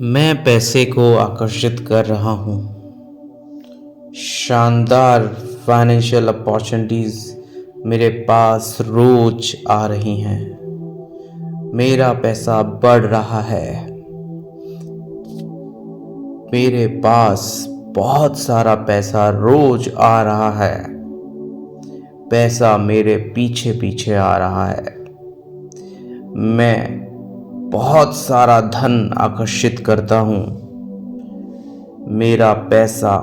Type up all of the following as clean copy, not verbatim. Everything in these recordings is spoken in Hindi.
मैं पैसे को आकर्षित कर रहा हूँ। शानदार फाइनेंशियल अपॉर्चुनिटीज़ मेरे पास रोज आ रही हैं। मेरा पैसा बढ़ रहा है। मेरे पास बहुत सारा पैसा रोज आ रहा है। पैसा मेरे पीछे पीछे आ रहा है। मैं बहुत सारा धन आकर्षित करता हूँ। मेरा पैसा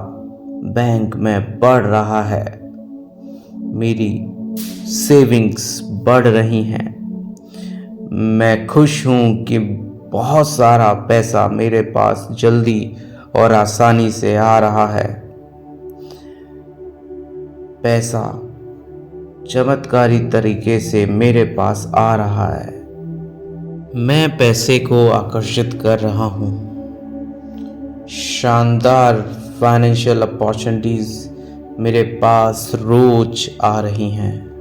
बैंक में बढ़ रहा है। मेरी सेविंग्स बढ़ रही हैं। मैं खुश हूँ कि बहुत सारा पैसा मेरे पास जल्दी और आसानी से आ रहा है। पैसा चमत्कारी तरीके से मेरे पास आ रहा है। मैं पैसे को आकर्षित कर रहा हूँ। शानदार फाइनेंशियल अपॉर्चुनिटीज़ मेरे पास रोज आ रही हैं।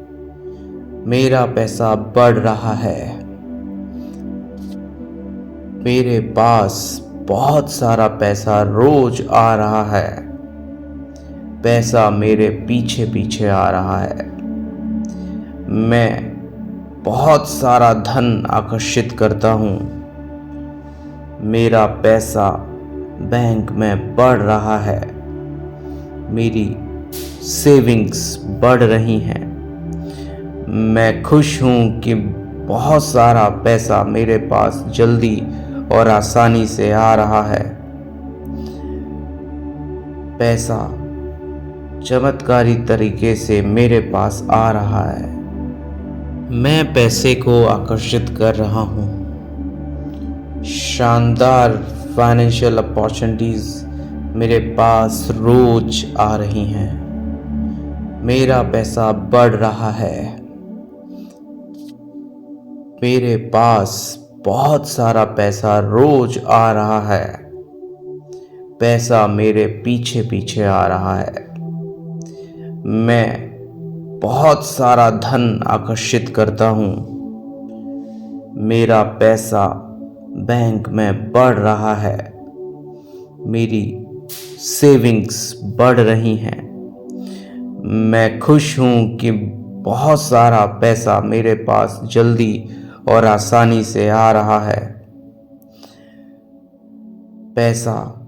मेरा पैसा बढ़ रहा है। मेरे पास बहुत सारा पैसा रोज आ रहा है। पैसा मेरे पीछे पीछे आ रहा है। मैं बहुत सारा धन आकर्षित करता हूँ। मेरा पैसा बैंक में बढ़ रहा है। मेरी सेविंग्स बढ़ रही हैं। मैं खुश हूँ कि बहुत सारा पैसा मेरे पास जल्दी और आसानी से आ रहा है। पैसा चमत्कारी तरीके से मेरे पास आ रहा है। मैं पैसे को आकर्षित कर रहा हूँ। शानदार फाइनेंशियल अपॉर्चुनिटीज़ मेरे पास रोज आ रही हैं। मेरा पैसा बढ़ रहा है। मेरे पास बहुत सारा पैसा रोज आ रहा है। पैसा मेरे पीछे पीछे आ रहा है। मैं बहुत सारा धन आकर्षित करता हूँ। मेरा पैसा बैंक में बढ़ रहा है। मेरी सेविंग्स बढ़ रही हैं। मैं खुश हूँ कि बहुत सारा पैसा मेरे पास जल्दी और आसानी से आ रहा है। पैसा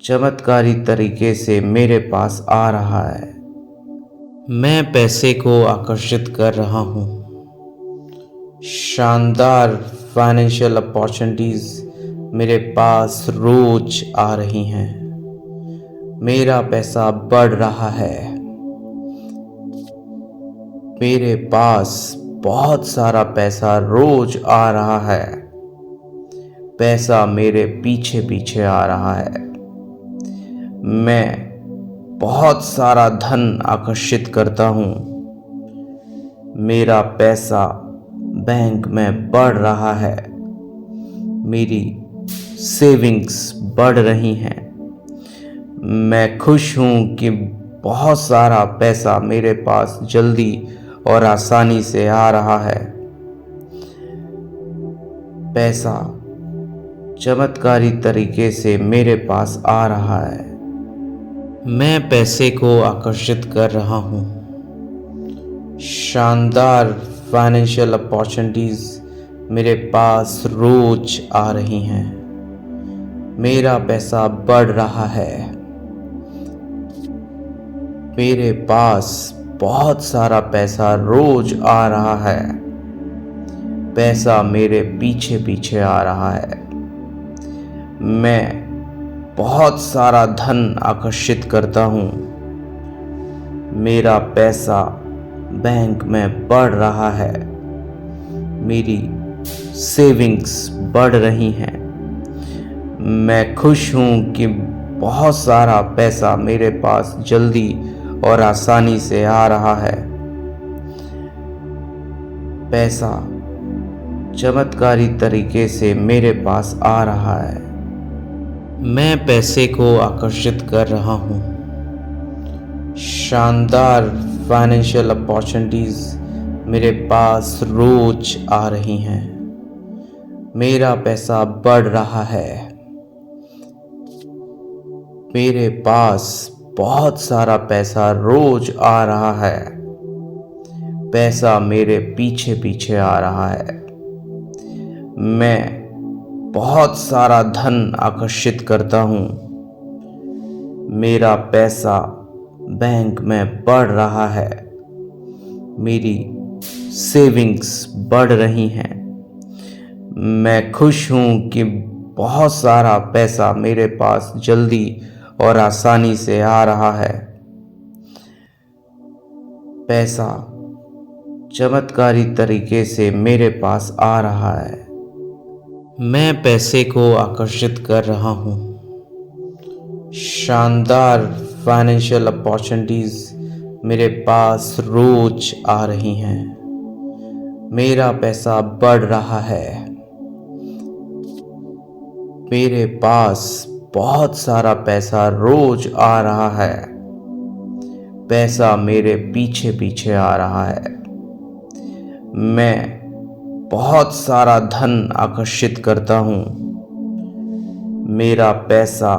चमत्कारी तरीके से मेरे पास आ रहा है। मैं पैसे को आकर्षित कर रहा हूँ। शानदार फाइनेंशियल अपॉर्चुनिटीज़ मेरे पास रोज आ रही हैं। मेरा पैसा बढ़ रहा है। मेरे पास बहुत सारा पैसा रोज आ रहा है। पैसा मेरे पीछे पीछे आ रहा है। मैं बहुत सारा धन आकर्षित करता हूँ। मेरा पैसा बैंक में बढ़ रहा है। मेरी सेविंग्स बढ़ रही हैं। मैं खुश हूँ कि बहुत सारा पैसा मेरे पास जल्दी और आसानी से आ रहा है। पैसा चमत्कारी तरीके से मेरे पास आ रहा है। मैं पैसे को आकर्षित कर रहा हूँ। शानदार फाइनेंशियल अपॉर्चुनिटीज़ मेरे पास रोज आ रही हैं। मेरा पैसा बढ़ रहा है। मेरे पास बहुत सारा पैसा रोज आ रहा है। पैसा मेरे पीछे पीछे आ रहा है। मैं बहुत सारा धन आकर्षित करता हूँ। मेरा पैसा बैंक में बढ़ रहा है। मेरी सेविंग्स बढ़ रही हैं। मैं खुश हूँ कि बहुत सारा पैसा मेरे पास जल्दी और आसानी से आ रहा है। पैसा चमत्कारी तरीके से मेरे पास आ रहा है। मैं पैसे को आकर्षित कर रहा हूँ। शानदार फाइनेंशियल अपॉर्चुनिटीज़ मेरे पास रोज आ रही हैं। मेरा पैसा बढ़ रहा है। मेरे पास बहुत सारा पैसा रोज आ रहा है। पैसा मेरे पीछे पीछे आ रहा है। मैं बहुत सारा धन आकर्षित करता हूँ। मेरा पैसा बैंक में बढ़ रहा है। मेरी सेविंग्स बढ़ रही हैं। मैं खुश हूँ कि बहुत सारा पैसा मेरे पास जल्दी और आसानी से आ रहा है। पैसा चमत्कारी तरीके से मेरे पास आ रहा है। मैं पैसे को आकर्षित कर रहा हूँ। शानदार फाइनेंशियल अपॉर्चुनिटीज मेरे पास रोज आ रही हैं। मेरा पैसा बढ़ रहा है। मेरे पास बहुत सारा पैसा रोज आ रहा है। पैसा मेरे पीछे पीछे आ रहा है। मैं बहुत सारा धन आकर्षित करता हूँ। मेरा पैसा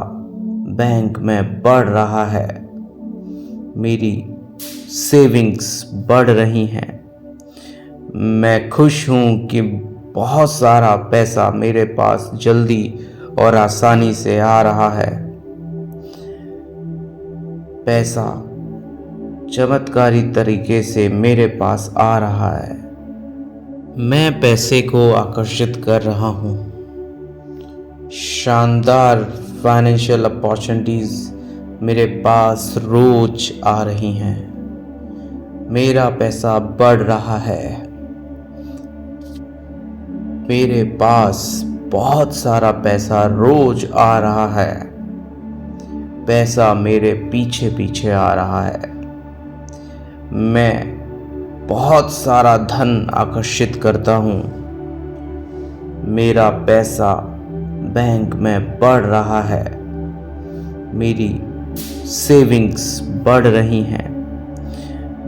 बैंक में बढ़ रहा है। मेरी सेविंग्स बढ़ रही हैं। मैं खुश हूँ कि बहुत सारा पैसा मेरे पास जल्दी और आसानी से आ रहा है। पैसा चमत्कारी तरीके से मेरे पास आ रहा है। मैं पैसे को आकर्षित कर रहा हूँ। शानदार फाइनेंशियल अपॉर्चुनिटीज मेरे पास रोज आ रही हैं। मेरा पैसा बढ़ रहा है। मेरे पास बहुत सारा पैसा रोज आ रहा है। पैसा मेरे पीछे पीछे आ रहा है। मैं बहुत सारा धन आकर्षित करता हूँ। मेरा पैसा बैंक में बढ़ रहा है। मेरी सेविंग्स बढ़ रही हैं।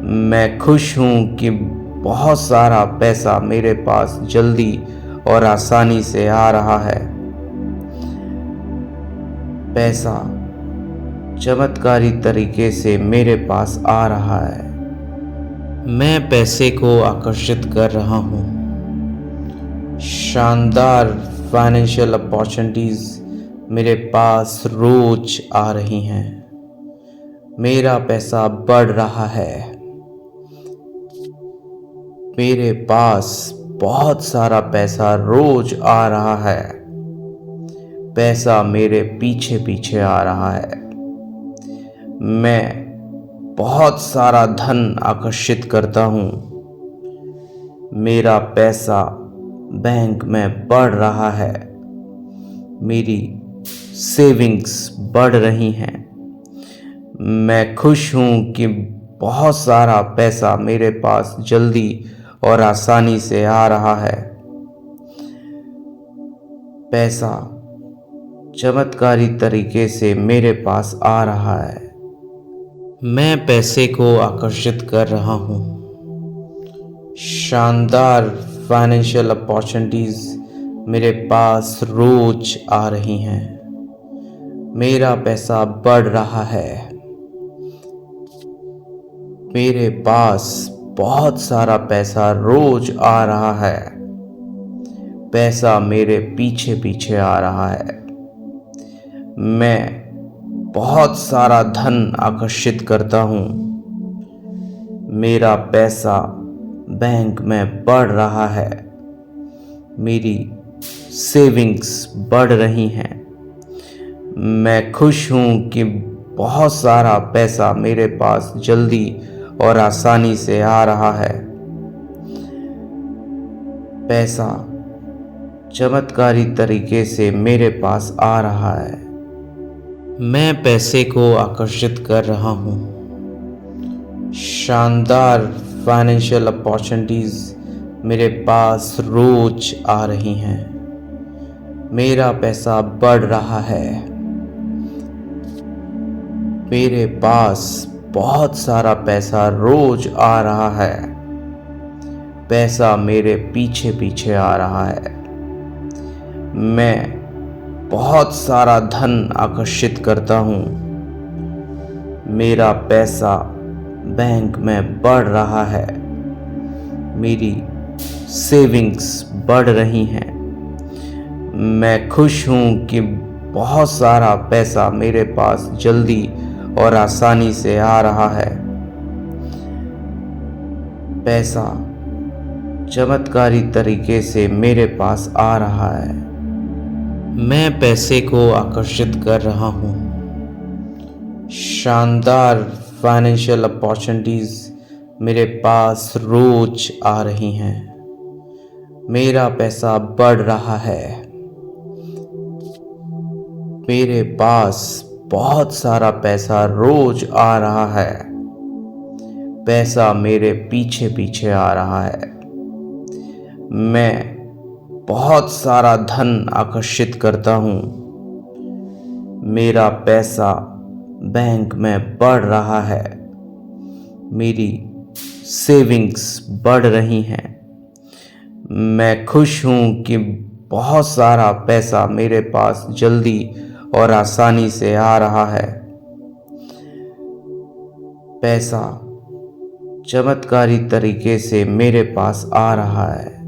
मैं खुश हूँ कि बहुत सारा पैसा मेरे पास जल्दी और आसानी से आ रहा है। पैसा चमत्कारी तरीके से मेरे पास आ रहा है। मैं पैसे को आकर्षित कर रहा हूँ। शानदार फाइनेंशियल अपॉर्चुनिटीज मेरे पास रोज आ रही हैं। मेरा पैसा बढ़ रहा है। मेरे पास बहुत सारा पैसा रोज आ रहा है। पैसा मेरे पीछे पीछे आ रहा है। मैं बहुत सारा धन आकर्षित करता हूँ। मेरा पैसा बैंक में बढ़ रहा है। मेरी सेविंग्स बढ़ रही हैं। मैं खुश हूँ कि बहुत सारा पैसा मेरे पास जल्दी और आसानी से आ रहा है। पैसा चमत्कारी तरीके से मेरे पास आ रहा है। मैं पैसे को आकर्षित कर रहा हूँ। शानदार फाइनेंशियल अपॉर्चुनिटीज मेरे पास रोज आ रही हैं। मेरा पैसा बढ़ रहा है। मेरे पास बहुत सारा पैसा रोज आ रहा है। पैसा मेरे पीछे पीछे आ रहा है। मैं बहुत सारा धन आकर्षित करता हूँ। मेरा पैसा बैंक में बढ़ रहा है। मेरी सेविंग्स बढ़ रही हैं। मैं खुश हूँ कि बहुत सारा पैसा मेरे पास जल्दी और आसानी से आ रहा है। पैसा चमत्कारी तरीके से मेरे पास आ रहा है। मैं पैसे को आकर्षित कर रहा हूँ। शानदार फाइनेंशियल अपॉर्चुनिटीज मेरे पास रोज आ रही हैं। मेरा पैसा बढ़ रहा है। मेरे पास बहुत सारा पैसा रोज आ रहा है। पैसा मेरे पीछे पीछे आ रहा है। मैं बहुत सारा धन आकर्षित करता हूँ। मेरा पैसा बैंक में बढ़ रहा है। मेरी सेविंग्स बढ़ रही हैं। मैं खुश हूँ कि बहुत सारा पैसा मेरे पास जल्दी और आसानी से आ रहा है। पैसा चमत्कारी तरीके से मेरे पास आ रहा है। मैं पैसे को आकर्षित कर रहा हूँ। शानदार फाइनेंशियल अपॉर्चुनिटीज मेरे पास रोज आ रही हैं। मेरा पैसा बढ़ रहा है। मेरे पास बहुत सारा पैसा रोज आ रहा है। पैसा मेरे पीछे पीछे आ रहा है। मैं बहुत सारा धन आकर्षित करता हूँ। मेरा पैसा बैंक में बढ़ रहा है। मेरी सेविंग्स बढ़ रही हैं। मैं खुश हूँ कि बहुत सारा पैसा मेरे पास जल्दी और आसानी से आ रहा है। पैसा चमत्कारी तरीके से मेरे पास आ रहा है।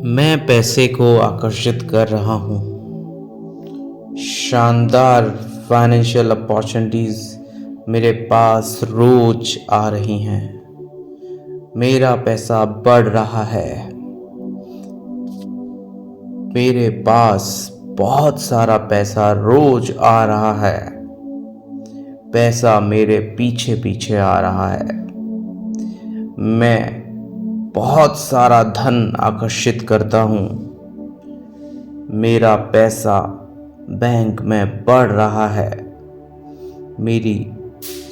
मैं पैसे को आकर्षित कर रहा हूँ। शानदार फाइनेंशियल अपॉर्चुनिटीज मेरे पास रोज आ रही हैं। मेरा पैसा बढ़ रहा है। मेरे पास बहुत सारा पैसा रोज आ रहा है। पैसा मेरे पीछे पीछे आ रहा है। मैं बहुत सारा धन आकर्षित करता हूँ। मेरा पैसा बैंक में बढ़ रहा है। मेरी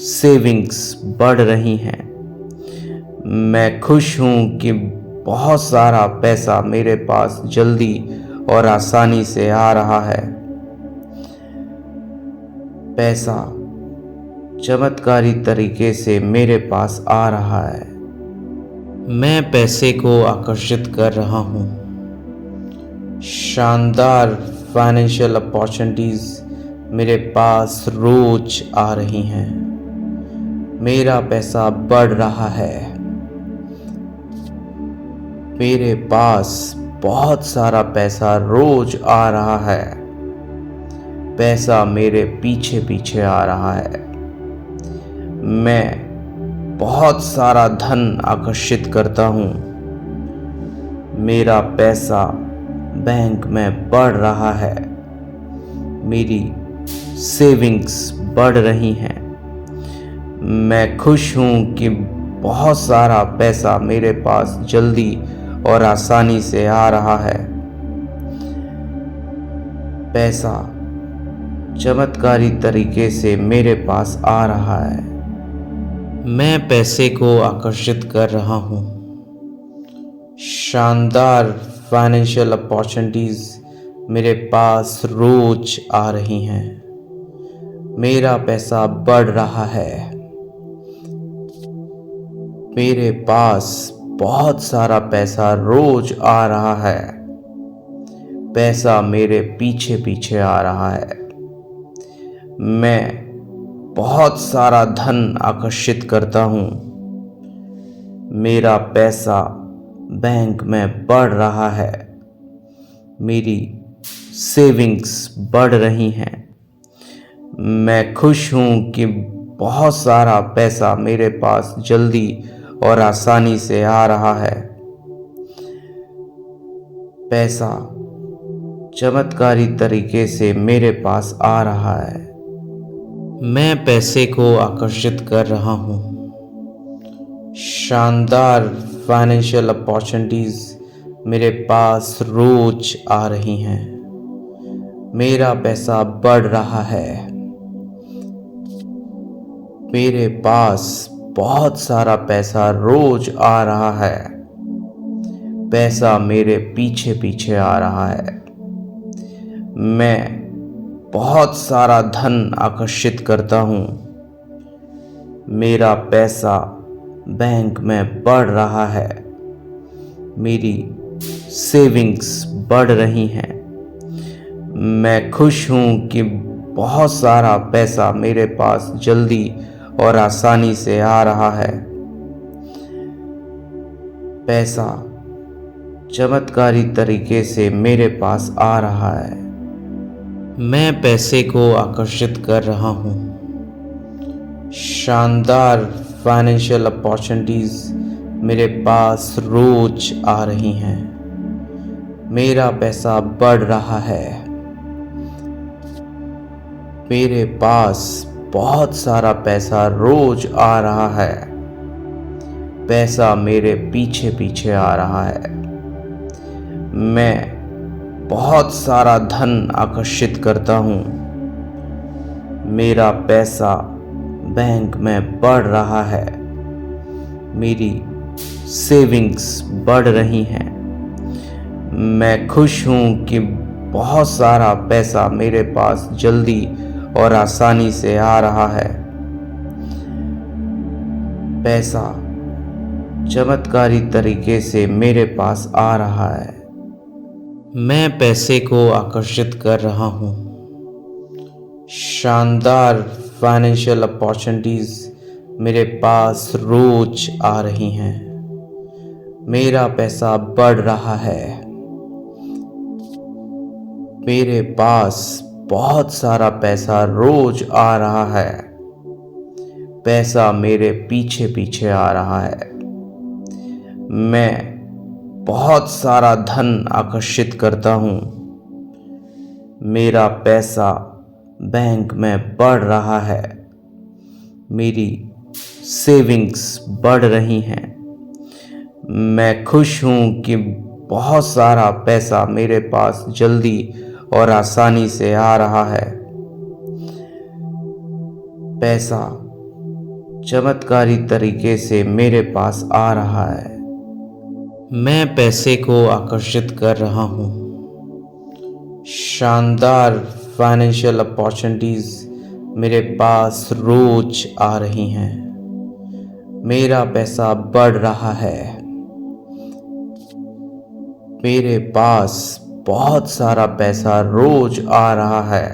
सेविंग्स बढ़ रही हैं। मैं खुश हूँ कि बहुत सारा पैसा मेरे पास जल्दी और आसानी से आ रहा है। पैसा चमत्कारी तरीके से मेरे पास आ रहा है। मैं पैसे को आकर्षित कर रहा हूँ। शानदार फाइनेंशियल अपॉर्चुनिटीज मेरे पास रोज आ रही हैं। मेरा पैसा बढ़ रहा है। मेरे पास बहुत सारा पैसा रोज आ रहा है। पैसा मेरे पीछे पीछे आ रहा है। मैं बहुत सारा धन आकर्षित करता हूँ। मेरा पैसा बैंक में बढ़ रहा है। मेरी सेविंग्स बढ़ रही हैं। मैं खुश हूँ कि बहुत सारा पैसा मेरे पास जल्दी और आसानी से आ रहा है। पैसा चमत्कारी तरीके से मेरे पास आ रहा है। मैं पैसे को आकर्षित कर रहा हूँ। शानदार फाइनेंशियल अपॉर्चुनिटीज मेरे पास रोज आ रही हैं। मेरा पैसा बढ़ रहा है। मेरे पास बहुत सारा पैसा रोज आ रहा है। पैसा मेरे पीछे पीछे आ रहा है। मैं बहुत सारा धन आकर्षित करता हूँ। मेरा पैसा बैंक में बढ़ रहा है। मेरी सेविंग्स बढ़ रही हैं। मैं खुश हूँ कि बहुत सारा पैसा मेरे पास जल्दी और आसानी से आ रहा है। पैसा चमत्कारी तरीके से मेरे पास आ रहा है। मैं पैसे को आकर्षित कर रहा हूँ। शानदार फाइनेंशियल अपॉर्चुनिटीज मेरे पास रोज आ रही हैं। मेरा पैसा बढ़ रहा है। मेरे पास बहुत सारा पैसा रोज आ रहा है। पैसा मेरे पीछे पीछे आ रहा है। मैं बहुत सारा धन आकर्षित करता हूँ। मेरा पैसा बैंक में बढ़ रहा है। मेरी सेविंग्स बढ़ रही हैं। मैं खुश हूँ कि बहुत सारा पैसा मेरे पास जल्दी और आसानी से आ रहा है। पैसा चमत्कारी तरीके से मेरे पास आ रहा है। मैं पैसे को आकर्षित कर रहा हूँ। शानदार फाइनेंशियल अपॉर्चुनिटीज मेरे पास रोज आ रही हैं। मेरा पैसा बढ़ रहा है। मेरे पास बहुत सारा पैसा रोज आ रहा है। पैसा मेरे पीछे पीछे आ रहा है। मैं बहुत सारा धन आकर्षित करता हूँ। मेरा पैसा बैंक में बढ़ रहा है। मेरी सेविंग्स बढ़ रही हैं। मैं खुश हूँ कि बहुत सारा पैसा मेरे पास जल्दी और आसानी से आ रहा है। पैसा चमत्कारी तरीके से मेरे पास आ रहा है। मैं पैसे को आकर्षित कर रहा हूँ। शानदार फाइनेंशियल अपॉर्चुनिटीज मेरे पास रोज आ रही हैं। मेरा पैसा बढ़ रहा है। मेरे पास बहुत सारा पैसा रोज आ रहा है। पैसा मेरे पीछे पीछे आ रहा है। मैं बहुत सारा धन आकर्षित करता हूँ। मेरा पैसा बैंक में बढ़ रहा है। मेरी सेविंग्स बढ़ रही हैं। मैं खुश हूँ कि बहुत सारा पैसा मेरे पास जल्दी और आसानी से आ रहा है। पैसा चमत्कारी तरीके से मेरे पास आ रहा है। मैं पैसे को आकर्षित कर रहा हूँ। शानदार फाइनेंशियल अपॉर्चुनिटीज मेरे पास रोज आ रही हैं। मेरा पैसा बढ़ रहा है। मेरे पास बहुत सारा पैसा रोज आ रहा है।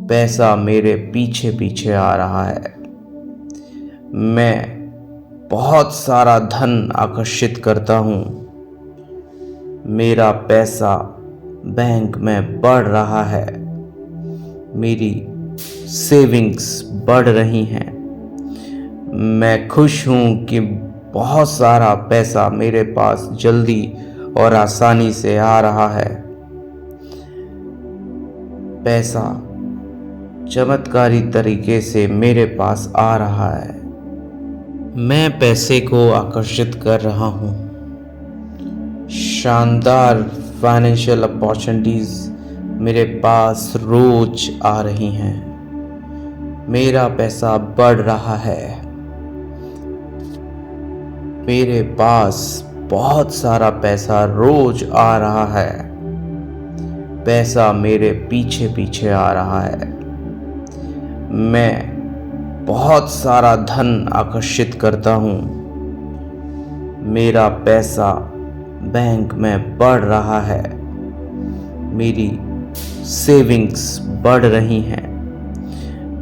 पैसा मेरे पीछे पीछे आ रहा है। मैं बहुत सारा धन आकर्षित करता हूँ। मेरा पैसा बैंक में बढ़ रहा है। मेरी सेविंग्स बढ़ रही हैं। मैं खुश हूँ कि बहुत सारा पैसा मेरे पास जल्दी और आसानी से आ रहा है। पैसा चमत्कारी तरीके से मेरे पास आ रहा है। मैं पैसे को आकर्षित कर रहा हूँ। शानदार फाइनेंशियल अपॉर्चुनिटीज मेरे पास रोज आ रही हैं। मेरा पैसा बढ़ रहा है। मेरे पास बहुत सारा पैसा रोज आ रहा है। पैसा मेरे पीछे पीछे आ रहा है। मैं बहुत सारा धन आकर्षित करता हूँ। मेरा पैसा बैंक में बढ़ रहा है। मेरी सेविंग्स बढ़ रही हैं।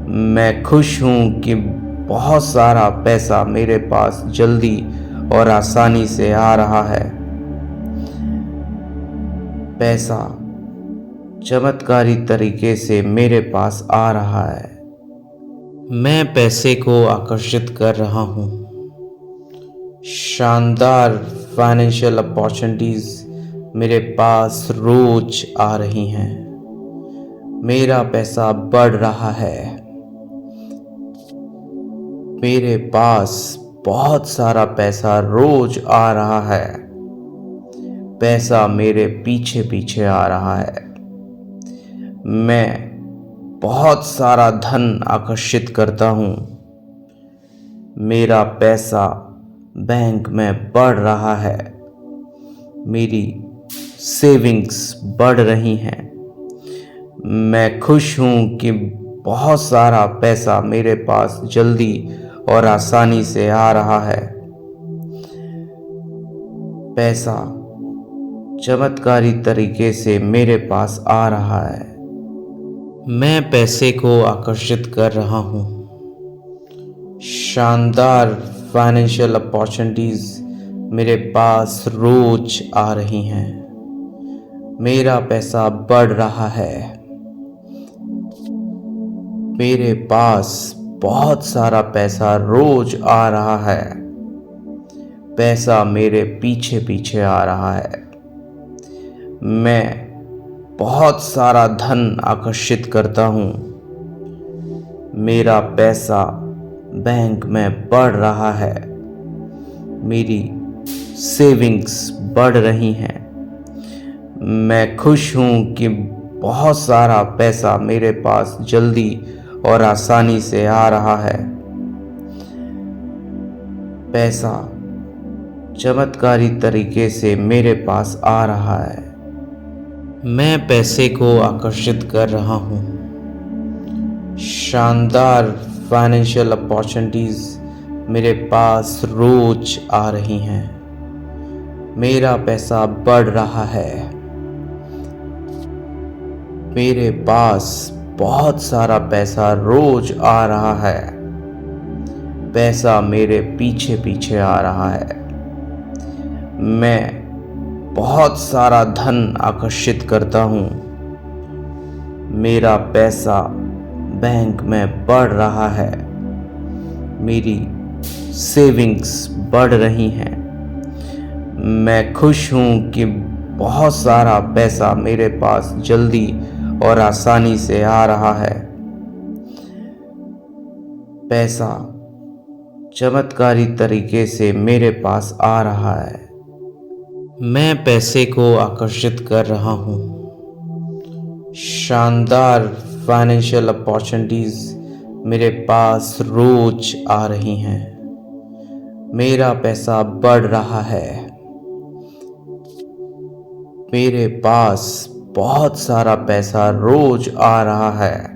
मैं खुश हूँ कि बहुत सारा पैसा मेरे पास जल्दी और आसानी से आ रहा है। पैसा चमत्कारी तरीके से मेरे पास आ रहा है। मैं पैसे को आकर्षित कर रहा हूँ। शानदार फाइनेंशियल अपॉर्चुनिटीज मेरे पास रोज आ रही हैं। मेरा पैसा बढ़ रहा है। मेरे पास बहुत सारा पैसा रोज आ रहा है। पैसा मेरे पीछे पीछे आ रहा है। मैं बहुत सारा धन आकर्षित करता हूँ। मेरा पैसा बैंक में बढ़ रहा है। मेरी सेविंग्स बढ़ रही हैं। मैं खुश हूँ कि बहुत सारा पैसा मेरे पास जल्दी और आसानी से आ रहा है। पैसा चमत्कारी तरीके से मेरे पास आ रहा है। मैं पैसे को आकर्षित कर रहा हूँ। शानदार फाइनेंशियल अपॉर्चुनिटीज़ मेरे पास रोज आ रही हैं। मेरा पैसा बढ़ रहा है। मेरे पास बहुत सारा पैसा रोज आ रहा है। पैसा मेरे पीछे पीछे आ रहा है। मैं बहुत सारा धन आकर्षित करता हूँ। मेरा पैसा बैंक में बढ़ रहा है। मेरी सेविंग्स बढ़ रही हैं। मैं खुश हूँ कि बहुत सारा पैसा मेरे पास जल्दी और आसानी से आ रहा है। पैसा चमत्कारी तरीके से मेरे पास आ रहा है। मैं पैसे को आकर्षित कर रहा हूँ। शानदार फाइनेंशियल अपॉर्चुनिटीज़ मेरे पास रोज आ रही हैं। मेरा पैसा बढ़ रहा है। मेरे पास बहुत सारा पैसा रोज आ रहा है। पैसा मेरे पीछे पीछे आ रहा है। मैं बहुत सारा धन आकर्षित करता हूँ। मेरा पैसा बैंक में बढ़ रहा है। मेरी सेविंग्स बढ़ रही हैं। मैं खुश हूँ कि बहुत सारा पैसा मेरे पास जल्दी और आसानी से आ रहा है। पैसा चमत्कारी तरीके से मेरे पास आ रहा है। मैं पैसे को आकर्षित कर रहा हूँ। शानदार फाइनेंशियल अपॉर्चुनिटीज़ मेरे पास रोज आ रही हैं। मेरा पैसा बढ़ रहा है। मेरे पास बहुत सारा पैसा रोज आ रहा है।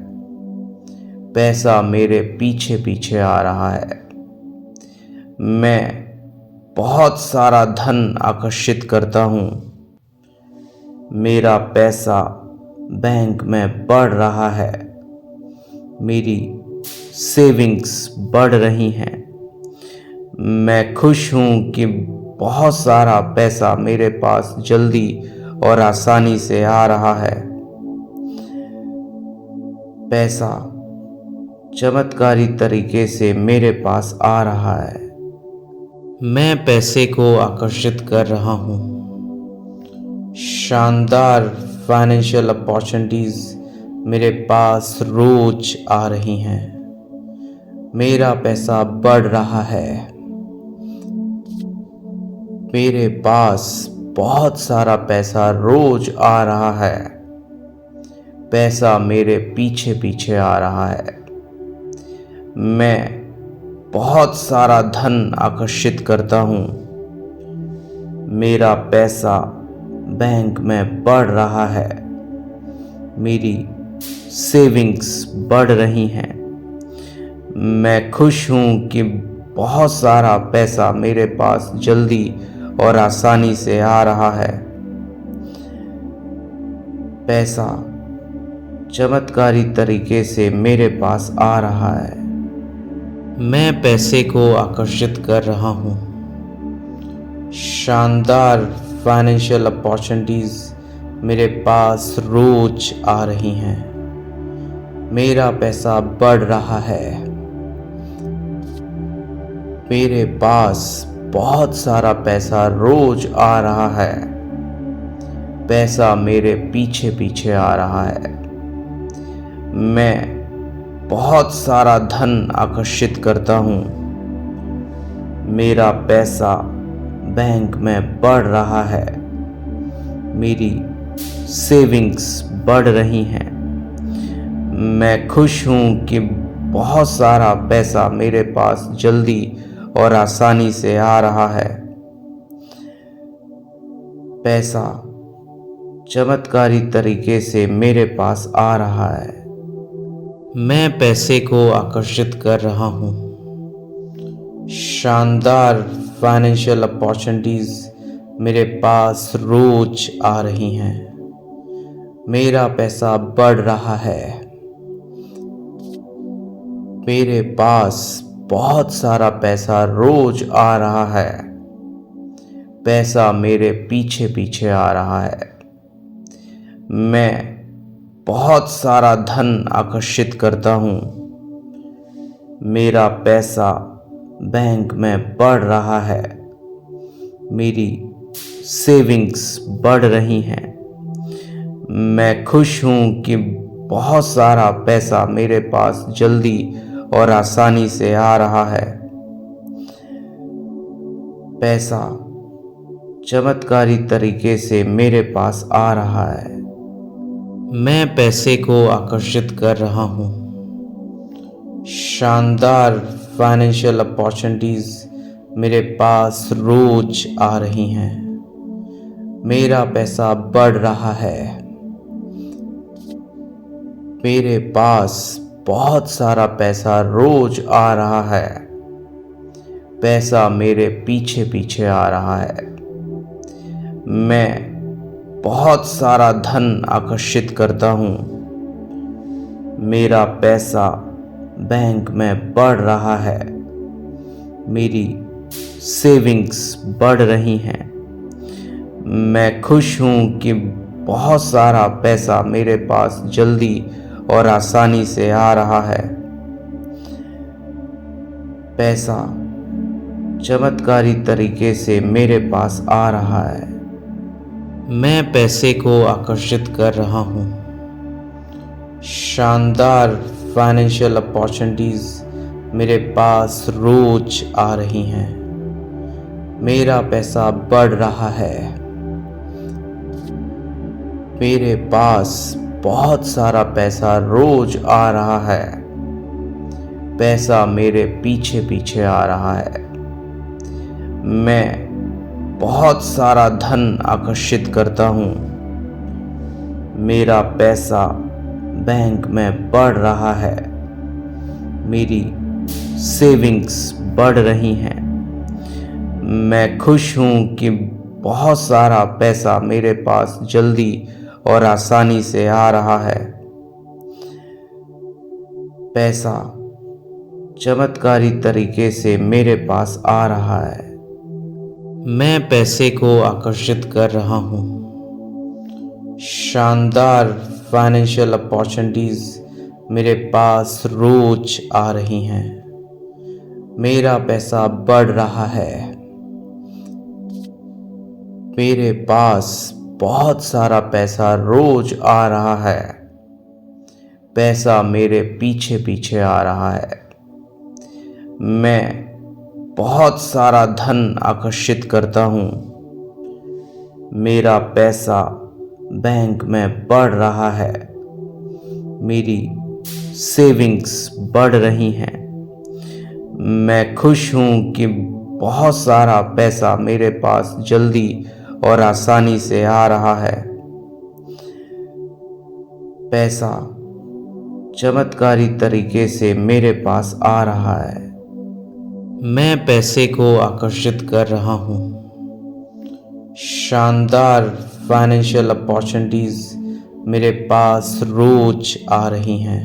पैसा मेरे पीछे पीछे आ रहा है। मैं बहुत सारा धन आकर्षित करता हूँ। मेरा पैसा बैंक में बढ़ रहा है। मेरी सेविंग्स बढ़ रही हैं। मैं खुश हूँ कि बहुत सारा पैसा मेरे पास जल्दी और आसानी से आ रहा है। पैसा चमत्कारी तरीके से मेरे पास आ रहा है। मैं पैसे को आकर्षित कर रहा हूँ। शानदार फाइनेंशियल अपॉर्चुनिटीज़ मेरे पास रोज आ रही हैं। मेरा पैसा बढ़ रहा है। मेरे पास बहुत सारा पैसा रोज आ रहा है। पैसा मेरे पीछे पीछे आ रहा है। मैं बहुत सारा धन आकर्षित करता हूँ। मेरा पैसा बैंक में बढ़ रहा है। मेरी सेविंग्स बढ़ रही हैं। मैं खुश हूँ कि बहुत सारा पैसा मेरे पास जल्दी और आसानी से आ रहा है। पैसा चमत्कारी तरीके से मेरे पास आ रहा है। मैं पैसे को आकर्षित कर रहा हूँ। शानदार फाइनेंशियल अपॉर्चुनिटीज़ मेरे पास रोज आ रही हैं। मेरा पैसा बढ़ रहा है। मेरे पास बहुत सारा पैसा रोज आ रहा है। पैसा मेरे पीछे पीछे आ रहा है। मैं बहुत सारा धन आकर्षित करता हूँ। मेरा पैसा बैंक में बढ़ रहा है। मेरी सेविंग्स बढ़ रही हैं। मैं खुश हूँ कि बहुत सारा पैसा मेरे पास जल्दी और आसानी से आ रहा है। पैसा चमत्कारी तरीके से मेरे पास आ रहा है। मैं पैसे को आकर्षित कर रहा हूँ। शानदार फाइनेंशियल अपॉर्चुनिटीज़ मेरे पास रोज आ रही हैं। मेरा पैसा बढ़ रहा है। मेरे पास बहुत सारा पैसा रोज आ रहा है। पैसा मेरे पीछे पीछे आ रहा है। मैं बहुत सारा धन आकर्षित करता हूँ। मेरा पैसा बैंक में बढ़ रहा है। मेरी सेविंग्स बढ़ रही हैं। मैं खुश हूँ कि बहुत सारा पैसा मेरे पास जल्दी और आसानी से आ रहा है। पैसा चमत्कारी तरीके से मेरे पास आ रहा है। मैं पैसे को आकर्षित कर रहा हूँ। शानदार फाइनेंशियल अपॉर्चुनिटीज मेरे पास रोज आ रही हैं। मेरा पैसा बढ़ रहा है। मेरे पास बहुत सारा पैसा रोज आ रहा है। पैसा मेरे पीछे पीछे आ रहा है। मैं बहुत सारा धन आकर्षित करता हूँ। मेरा पैसा बैंक में बढ़ रहा है। मेरी सेविंग्स बढ़ रही हैं। मैं खुश हूँ कि बहुत सारा पैसा मेरे पास जल्दी और आसानी से आ रहा है। पैसा चमत्कारी तरीके से मेरे पास आ रहा है। मैं पैसे को आकर्षित कर रहा हूँ। शानदार फाइनेंशियल अपॉर्चुनिटीज मेरे पास रोज आ रही हैं। मेरा पैसा बढ़ रहा है। मेरे पास बहुत सारा पैसा रोज आ रहा है। पैसा मेरे पीछे पीछे आ रहा है। मैं बहुत सारा धन आकर्षित करता हूँ। मेरा पैसा बैंक में बढ़ रहा है। मेरी सेविंग्स बढ़ रही हैं। मैं खुश हूँ कि बहुत सारा पैसा मेरे पास जल्दी और आसानी से आ रहा है। पैसा चमत्कारी तरीके से मेरे पास आ रहा है। मैं पैसे को आकर्षित कर रहा हूँ। शानदार फाइनेंशियल अपॉर्चुनिटीज मेरे पास रोज आ रही हैं। मेरा पैसा बढ़ रहा है। मेरे पास बहुत सारा पैसा रोज आ रहा है। पैसा मेरे पीछे पीछे आ रहा है। मैं बहुत सारा धन आकर्षित करता हूँ। मेरा पैसा बैंक में बढ़ रहा है। मेरी सेविंग्स बढ़ रही हैं। मैं खुश हूँ कि बहुत सारा पैसा मेरे पास जल्दी और आसानी से आ रहा है। पैसा चमत्कारी तरीके से मेरे पास आ रहा है। मैं पैसे को आकर्षित कर रहा हूँ। शानदार फाइनेंशियल अपॉर्चुनिटीज मेरे पास रोज आ रही हैं।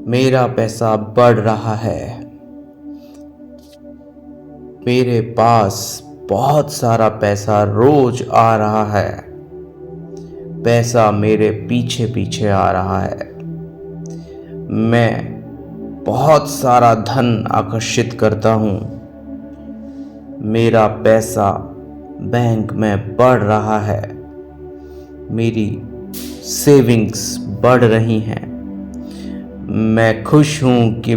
मेरा पैसा बढ़ रहा है। मेरे पास बहुत सारा पैसा रोज आ रहा है। पैसा मेरे पीछे पीछे आ रहा है। मैं बहुत सारा धन आकर्षित करता हूँ। मेरा पैसा बैंक में बढ़ रहा है। मेरी सेविंग्स बढ़ रही हैं। मैं खुश हूँ कि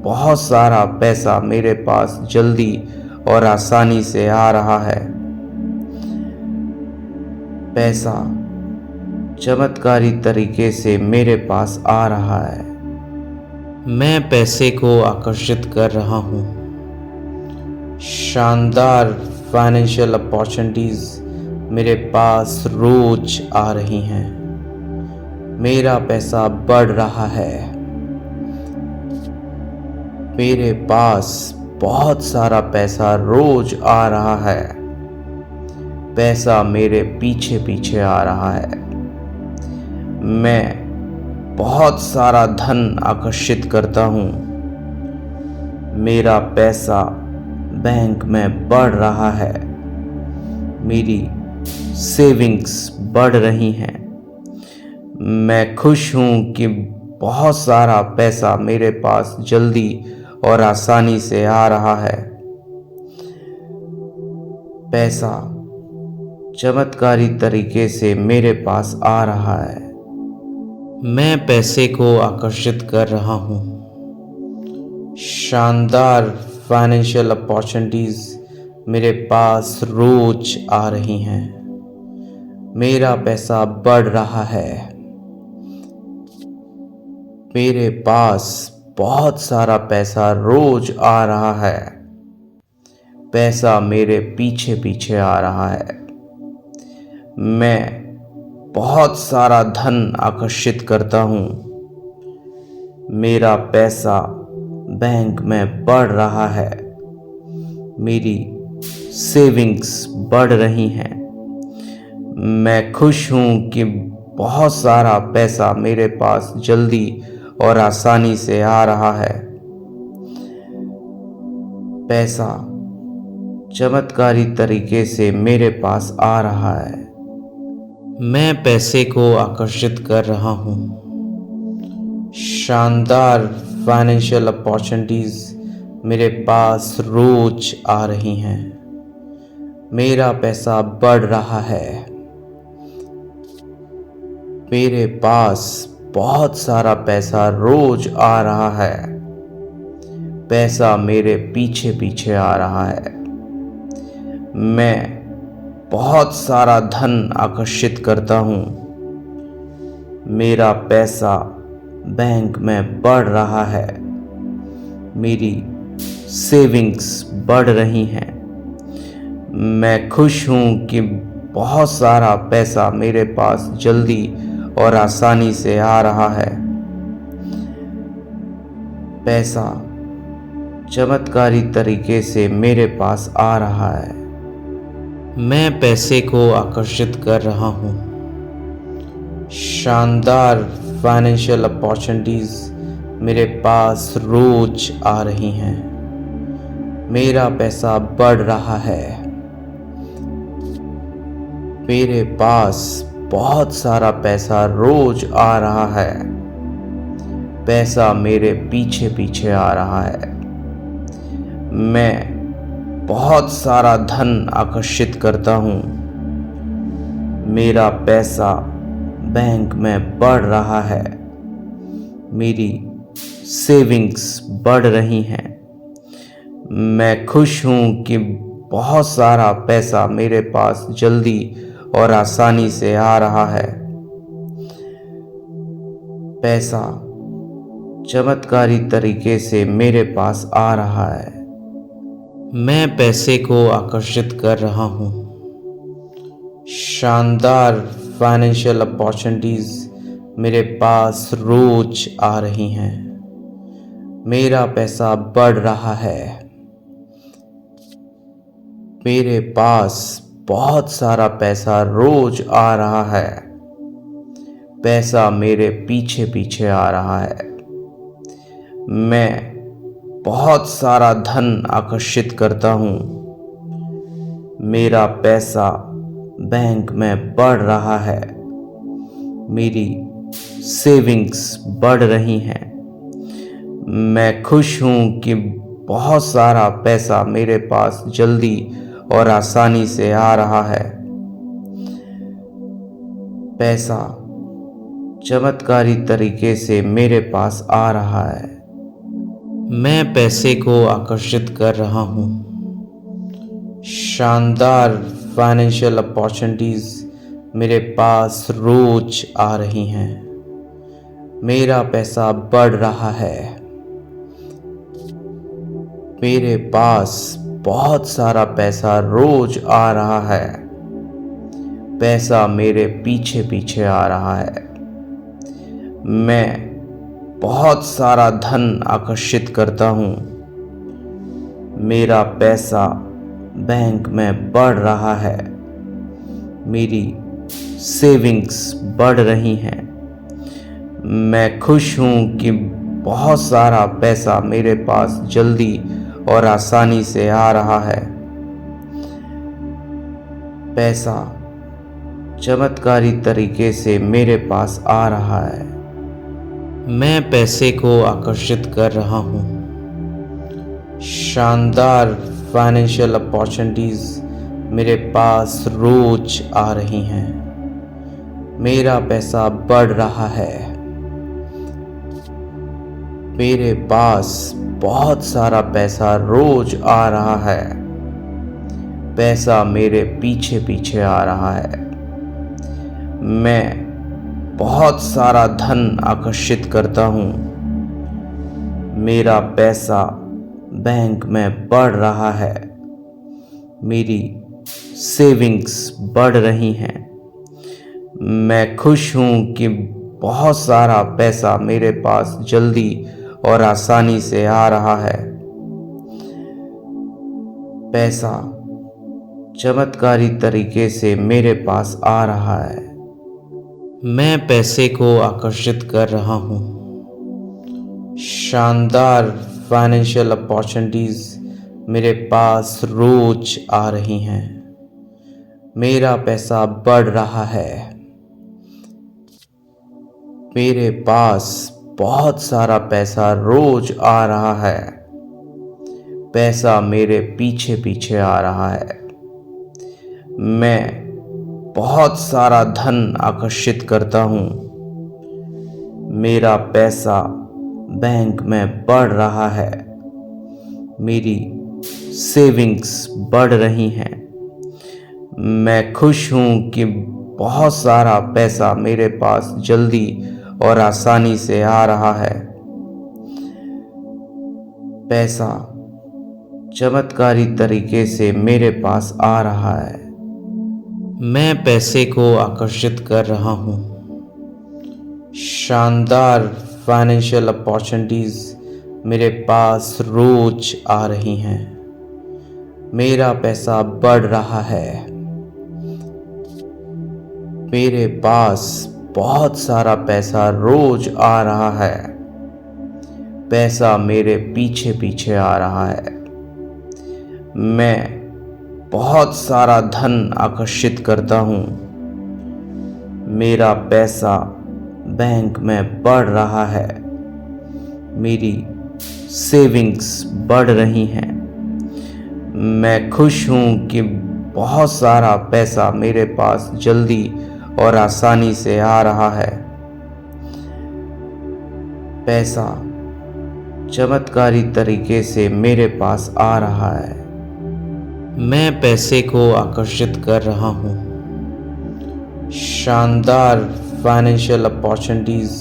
बहुत सारा पैसा मेरे पास जल्दी और आसानी से आ रहा है। पैसा चमत्कारी तरीके से मेरे पास आ रहा है। मैं पैसे को आकर्षित कर रहा हूँ। शानदार फाइनेंशियल अपॉर्चुनिटीज मेरे पास रोज आ रही हैं। मेरा पैसा बढ़ रहा है। मेरे पास बहुत सारा पैसा रोज आ रहा है। पैसा मेरे पीछे पीछे आ रहा है। मैं बहुत सारा धन आकर्षित करता हूँ। मेरा पैसा बैंक में बढ़ रहा है। मेरी सेविंग्स बढ़ रही हैं। मैं खुश हूँ कि बहुत सारा पैसा मेरे पास जल्दी और आसानी से आ रहा है। पैसा चमत्कारी तरीके से मेरे पास आ रहा है। मैं पैसे को आकर्षित कर रहा हूँ। शानदार फाइनेंशियल अपॉर्चुनिटीज मेरे पास रोज आ रही हैं। मेरा पैसा बढ़ रहा है। मेरे पास बहुत सारा पैसा रोज आ रहा है। पैसा मेरे पीछे पीछे आ रहा है। मैं बहुत सारा धन आकर्षित करता हूँ। मेरा पैसा बैंक में बढ़ रहा है। मेरी सेविंग्स बढ़ रही हैं। मैं खुश हूँ कि बहुत सारा पैसा मेरे पास जल्दी और आसानी से आ रहा है। पैसा चमत्कारी तरीके से मेरे पास आ रहा है। मैं पैसे को आकर्षित कर रहा हूँ। शानदार फाइनेंशियल अपॉर्चुनिटीज मेरे पास रोज आ रही हैं। मेरा पैसा बढ़ रहा है। मेरे पास बहुत सारा पैसा रोज आ रहा है। पैसा मेरे पीछे पीछे आ रहा है। मैं बहुत सारा धन आकर्षित करता हूँ। मेरा पैसा बैंक में बढ़ रहा है। मेरी सेविंग्स बढ़ रही हैं। मैं खुश हूँ कि बहुत सारा पैसा मेरे पास जल्दी और आसानी से आ रहा है। पैसा चमत्कारी तरीके से मेरे पास आ रहा है। मैं पैसे को आकर्षित कर रहा हूँ। शानदार फाइनेंशियल अपॉर्चुनिटीज मेरे पास रोज आ रही हैं। मेरा पैसा बढ़ रहा है। मेरे पास बहुत सारा पैसा रोज आ रहा है। पैसा मेरे पीछे पीछे आ रहा है। मैं बहुत सारा धन आकर्षित करता हूँ। मेरा पैसा बैंक में बढ़ रहा है। मेरी सेविंग्स बढ़ रही हैं। मैं खुश हूँ कि बहुत सारा पैसा मेरे पास जल्दी और आसानी से आ रहा है। पैसा चमत्कारी तरीके से मेरे पास आ रहा है। मैं पैसे को आकर्षित कर रहा हूँ। शानदार फाइनेंशियल अपॉर्चुनिटीज मेरे पास रोज आ रही हैं। मेरा पैसा बढ़ रहा है। मेरे पास बहुत सारा पैसा रोज आ रहा है। पैसा मेरे पीछे पीछे आ रहा है। मैं बहुत सारा धन आकर्षित करता हूँ। मेरा पैसा बैंक में बढ़ रहा है। मेरी सेविंग्स बढ़ रही हैं। मैं खुश हूँ कि बहुत सारा पैसा मेरे पास जल्दी और आसानी से आ रहा है। पैसा चमत्कारी तरीके से मेरे पास आ रहा है। मैं पैसे को आकर्षित कर रहा हूँ। शानदार फाइनेंशियल अपॉर्चुनिटीज मेरे पास रोज आ रही हैं। मेरा पैसा बढ़ रहा है। मेरे पास बहुत सारा पैसा रोज आ रहा है। पैसा मेरे पीछे पीछे आ रहा है। मैं बहुत सारा धन आकर्षित करता हूँ। मेरा पैसा बैंक में बढ़ रहा है। मेरी सेविंग्स बढ़ रही हैं। मैं खुश हूँ कि बहुत सारा पैसा मेरे पास जल्दी और आसानी से आ रहा है। पैसा चमत्कारी तरीके से मेरे पास आ रहा है। मैं पैसे को आकर्षित कर रहा हूँ। शानदार फाइनेंशियल अपॉर्चुनिटीज मेरे पास रोज आ रही हैं। मेरा पैसा बढ़ रहा है। मेरे पास बहुत सारा पैसा रोज आ रहा है। पैसा मेरे पीछे पीछे आ रहा है। मैं बहुत सारा धन आकर्षित करता हूँ। मेरा पैसा बैंक में बढ़ रहा है। मेरी सेविंग्स बढ़ रही हैं। मैं खुश हूँ कि बहुत सारा पैसा मेरे पास जल्दी और आसानी से आ रहा है। पैसा चमत्कारी तरीके से मेरे पास आ रहा है। मैं पैसे को आकर्षित कर रहा हूँ। शानदार फाइनेंशियल अपॉर्चुनिटीज मेरे पास रोज आ रही हैं। मेरा पैसा बढ़ रहा है। मेरे पास बहुत सारा पैसा रोज आ रहा है। पैसा मेरे पीछे पीछे आ रहा है। मैं बहुत सारा धन आकर्षित करता हूँ। मेरा पैसा बैंक में बढ़ रहा है। मेरी सेविंग्स बढ़ रही हैं। मैं खुश हूँ कि बहुत सारा पैसा मेरे पास जल्दी और आसानी से आ रहा है। पैसा चमत्कारी तरीके से मेरे पास आ रहा है। मैं पैसे को आकर्षित कर रहा हूँ। शानदार फाइनेंशियल अपॉर्चुनिटीज मेरे पास रोज आ रही हैं। मेरा पैसा बढ़ रहा है। मेरे पास बहुत सारा पैसा रोज आ रहा है। पैसा मेरे पीछे पीछे आ रहा है। मैं बहुत सारा धन आकर्षित करता हूँ। मेरा पैसा बैंक में बढ़ रहा है। मेरी सेविंग्स बढ़ रही हैं। मैं खुश हूँ कि बहुत सारा पैसा मेरे पास जल्दी और आसानी से आ रहा है। पैसा चमत्कारी तरीके से मेरे पास आ रहा है। मैं पैसे को आकर्षित कर रहा हूँ। शानदार फाइनेंशियल अपॉर्चुनिटीज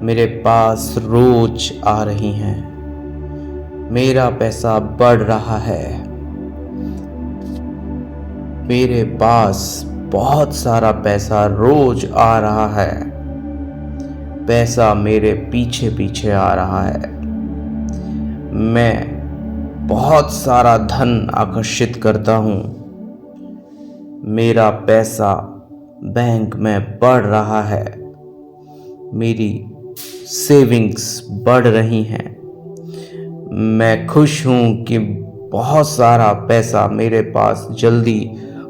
मेरे पास रोज आ रही हैं। मेरा पैसा बढ़ रहा है। मेरे पास बहुत सारा पैसा रोज आ रहा है। पैसा मेरे पीछे पीछे आ रहा है। मैं बहुत सारा धन आकर्षित करता हूँ। मेरा पैसा बैंक में बढ़ रहा है। मेरी सेविंग्स बढ़ रही हैं। मैं खुश हूँ कि बहुत सारा पैसा मेरे पास जल्दी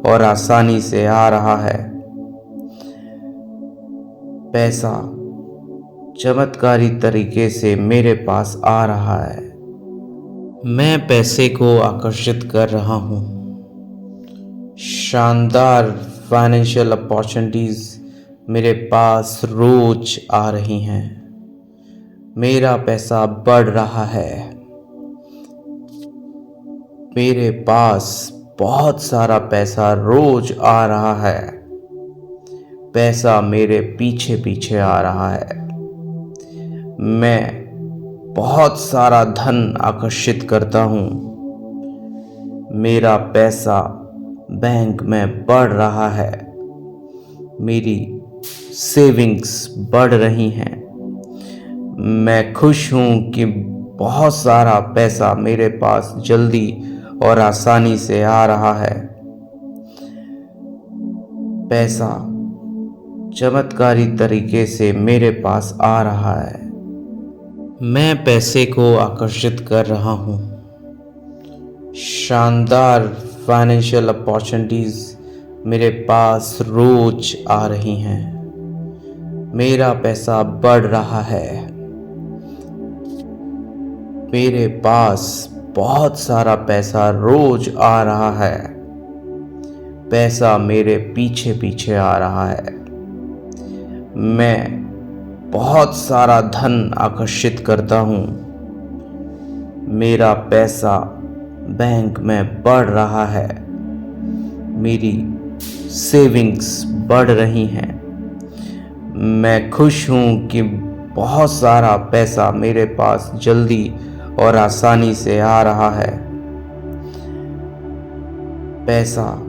और आसानी से आ रहा है। पैसा चमत्कारी तरीके से मेरे पास आ रहा है। मैं पैसे को आकर्षित कर रहा हूँ। शानदार फाइनेंशियल अपॉर्चुनिटीज मेरे पास रोज आ रही हैं। मेरा पैसा बढ़ रहा है। मेरे पास बहुत सारा पैसा रोज आ रहा है। पैसा मेरे पीछे पीछे आ रहा है। मैं बहुत सारा धन आकर्षित करता हूँ। मेरा पैसा बैंक में बढ़ रहा है। मेरी सेविंग्स बढ़ रही हैं। मैं खुश हूँ कि बहुत सारा पैसा मेरे पास जल्दी और आसानी से आ रहा है। पैसा चमत्कारी तरीके से मेरे पास आ रहा है। मैं पैसे को आकर्षित कर रहा हूँ। शानदार फाइनेंशियल अपॉर्चुनिटीज़ मेरे पास रोज आ रही हैं। मेरा पैसा बढ़ रहा है। मेरे पास बहुत सारा पैसा रोज आ रहा है। पैसा मेरे पीछे पीछे आ रहा है। मैं बहुत सारा धन आकर्षित करता हूँ। मेरा पैसा बैंक में बढ़ रहा है। मेरी सेविंग्स बढ़ रही हैं। मैं खुश हूँ कि बहुत सारा पैसा मेरे पास जल्दी और आसानी से आ रहा है। पैसा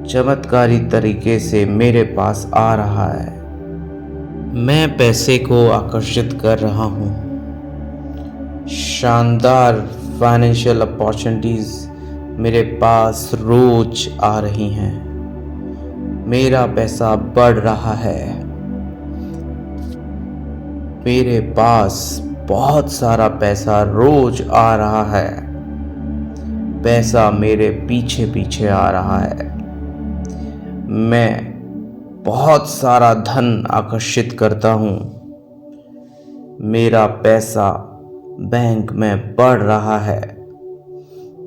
चमत्कारी तरीके से मेरे पास आ रहा है। मैं पैसे को आकर्षित कर रहा हूँ। शानदार फाइनेंशियल अपॉर्चुनिटीज़ मेरे पास रोज आ रही हैं। मेरा पैसा बढ़ रहा है। मेरे पास बहुत सारा पैसा रोज आ रहा है। पैसा मेरे पीछे पीछे आ रहा है। मैं बहुत सारा धन आकर्षित करता हूँ। मेरा पैसा बैंक में बढ़ रहा है।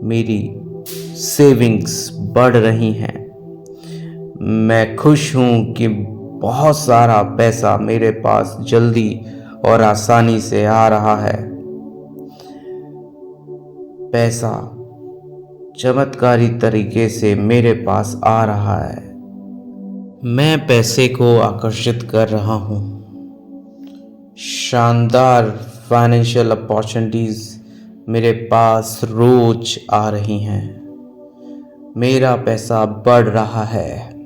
मेरी सेविंग्स बढ़ रही हैं। मैं खुश हूँ कि बहुत सारा पैसा मेरे पास जल्दी और आसानी से आ रहा है। पैसा चमत्कारी तरीके से मेरे पास आ रहा है। मैं पैसे को आकर्षित कर रहा हूँ। शानदार फाइनेंशियल अपॉर्चुनिटीज़ मेरे पास रोज आ रही हैं। मेरा पैसा बढ़ रहा है।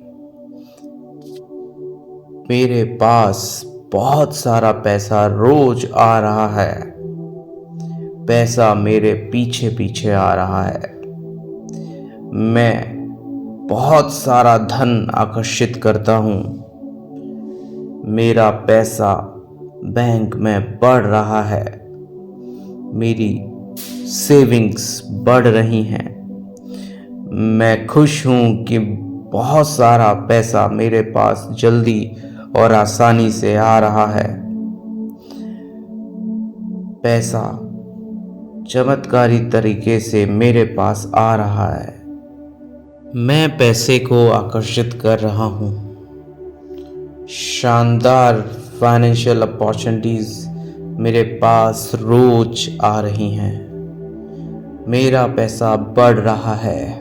मेरे पास बहुत सारा पैसा रोज आ रहा है। पैसा मेरे पीछे पीछे आ रहा है। मैं बहुत सारा धन आकर्षित करता हूँ। मेरा पैसा बैंक में बढ़ रहा है। मेरी सेविंग्स बढ़ रही हैं। मैं खुश हूँ कि बहुत सारा पैसा मेरे पास जल्दी और आसानी से आ रहा है। पैसा चमत्कारी तरीके से मेरे पास आ रहा है। मैं पैसे को आकर्षित कर रहा हूँ। शानदार फाइनेंशियल अपॉर्चुनिटीज़ मेरे पास रोज आ रही हैं। मेरा पैसा बढ़ रहा है।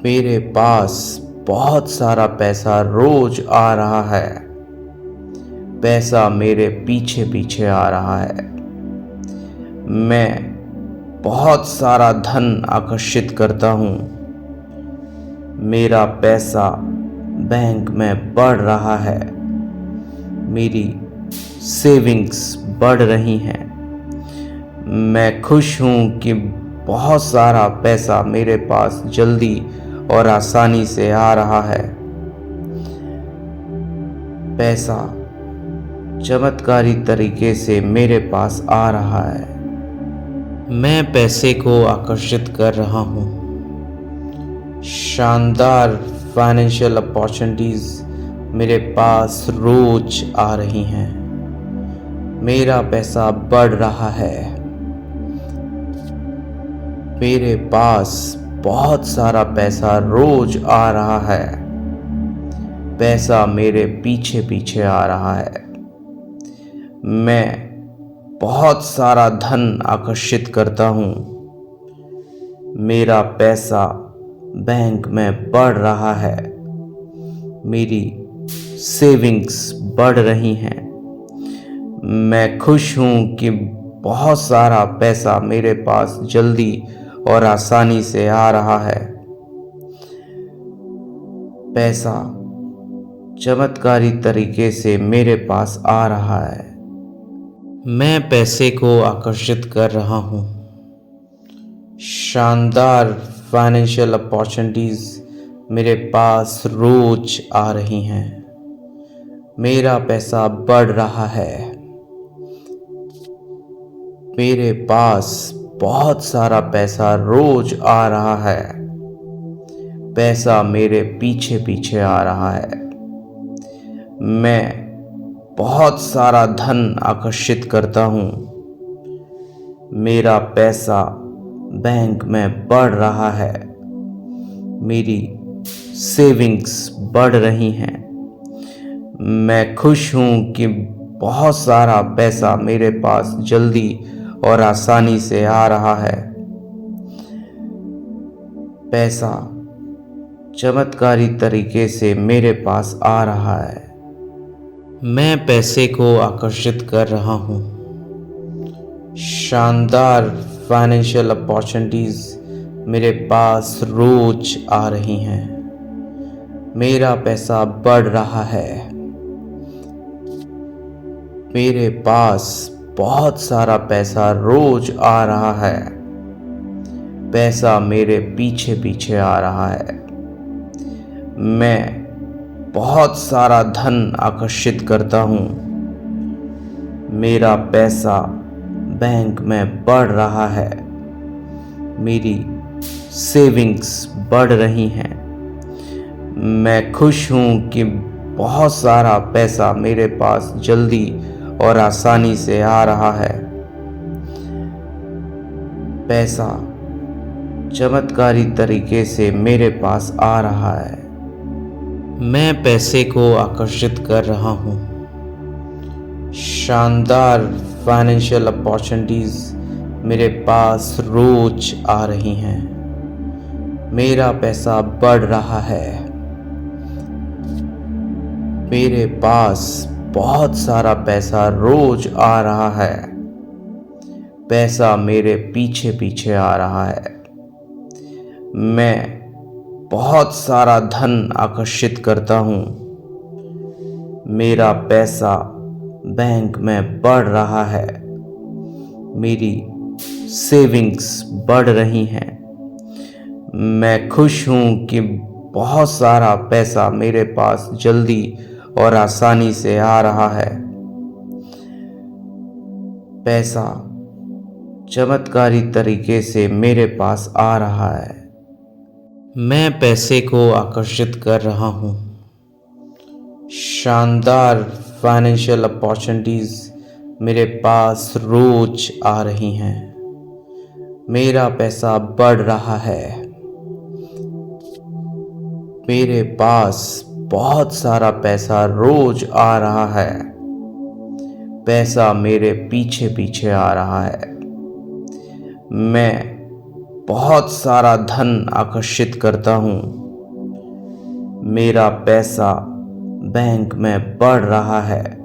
मेरे पास बहुत सारा पैसा रोज आ रहा है। पैसा मेरे पीछे पीछे आ रहा है। मैं बहुत सारा धन आकर्षित करता हूँ। मेरा पैसा बैंक में बढ़ रहा है। मेरी सेविंग्स बढ़ रही हैं। मैं खुश हूँ कि बहुत सारा पैसा मेरे पास जल्दी और आसानी से आ रहा है। पैसा चमत्कारी तरीके से मेरे पास आ रहा है। मैं पैसे को आकर्षित कर रहा हूँ। शानदार फाइनेंशियल अपॉर्चुनिटीज़ मेरे पास रोज आ रही हैं। मेरा पैसा बढ़ रहा है। मेरे पास बहुत सारा पैसा रोज आ रहा है। पैसा मेरे पीछे पीछे आ रहा है। मैं बहुत सारा धन आकर्षित करता हूँ। मेरा पैसा बैंक में बढ़ रहा है। मेरी सेविंग्स बढ़ रही हैं। मैं खुश हूँ कि बहुत सारा पैसा मेरे पास जल्दी और आसानी से आ रहा है। पैसा चमत्कारी तरीके से मेरे पास आ रहा है। मैं पैसे को आकर्षित कर रहा हूँ। शानदार फाइनेंशियल अपॉर्चुनिटीज़ मेरे पास रोज आ रही हैं। मेरा पैसा बढ़ रहा है। मेरे पास बहुत सारा पैसा रोज आ रहा है। पैसा मेरे पीछे पीछे आ रहा है। मैं बहुत सारा धन आकर्षित करता हूँ। मेरा पैसा बैंक में बढ़ रहा है। मेरी सेविंग्स बढ़ रही हैं। मैं खुश हूँ कि बहुत सारा पैसा मेरे पास जल्दी और आसानी से आ रहा है। पैसा चमत्कारी तरीके से मेरे पास आ रहा है। मैं पैसे को आकर्षित कर रहा हूँ। शानदार फाइनेंशियल अपॉर्चुनिटीज़ मेरे पास रोज आ रही हैं। मेरा पैसा बढ़ रहा है। मेरे पास बहुत सारा पैसा रोज आ रहा है। पैसा मेरे पीछे पीछे आ रहा है। मैं बहुत सारा धन आकर्षित करता हूँ। मेरा पैसा बैंक में बढ़ रहा है। मेरी सेविंग्स बढ़ रही हैं। मैं खुश हूँ कि बहुत सारा पैसा मेरे पास जल्दी और आसानी से आ रहा है। पैसा चमत्कारी तरीके से मेरे पास आ रहा है। मैं पैसे को आकर्षित कर रहा हूँ। शानदार फाइनेंशियल अपॉर्चुनिटीज़ मेरे पास रोज आ रही हैं। मेरा पैसा बढ़ रहा है। मेरे पास बहुत सारा पैसा रोज आ रहा है। पैसा मेरे पीछे पीछे आ रहा है। मैं बहुत सारा धन आकर्षित करता हूँ। मेरा पैसा बैंक में बढ़ रहा है। मेरी सेविंग्स बढ़ रही हैं। मैं खुश हूँ कि बहुत सारा पैसा मेरे पास जल्दी और आसानी से आ रहा है। पैसा चमत्कारी तरीके से मेरे पास आ रहा है। मैं पैसे को आकर्षित कर रहा हूँ। शानदार फाइनेंशियल अपॉर्चुनिटीज़ मेरे पास रोज आ रही हैं। मेरा पैसा बढ़ रहा है। मेरे पास बहुत सारा पैसा रोज आ रहा है। पैसा मेरे पीछे पीछे आ रहा है। मैं बहुत सारा धन आकर्षित करता हूँ। मेरा पैसा बैंक में बढ़ रहा है।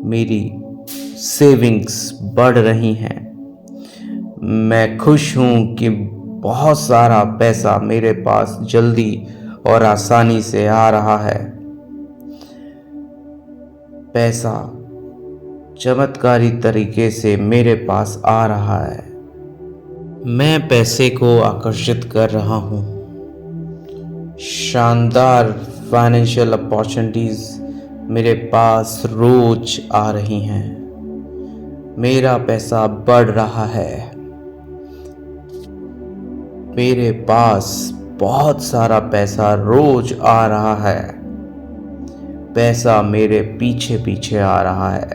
मेरी सेविंग्स बढ़ रही हैं। मैं खुश हूँ कि बहुत सारा पैसा मेरे पास जल्दी और आसानी से आ रहा है। पैसा चमत्कारी तरीके से मेरे पास आ रहा है। मैं पैसे को आकर्षित कर रहा हूँ। शानदार फाइनेंशियल अपॉर्चुनिटीज़ मेरे पास रोज आ रही हैं। मेरा पैसा बढ़ रहा है। मेरे पास बहुत सारा पैसा रोज आ रहा है। पैसा मेरे पीछे पीछे आ रहा है।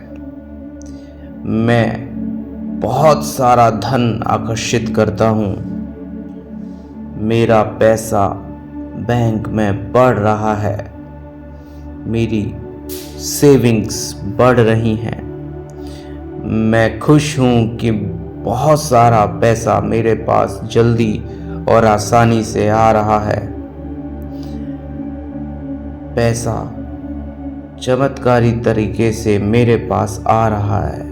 मैं बहुत सारा धन आकर्षित करता हूँ। मेरा पैसा बैंक में बढ़ रहा है। मेरी सेविंग्स बढ़ रही हैं। मैं खुश हूँ कि बहुत सारा पैसा मेरे पास जल्दी और आसानी से आ रहा है। पैसा चमत्कारी तरीके से मेरे पास आ रहा है।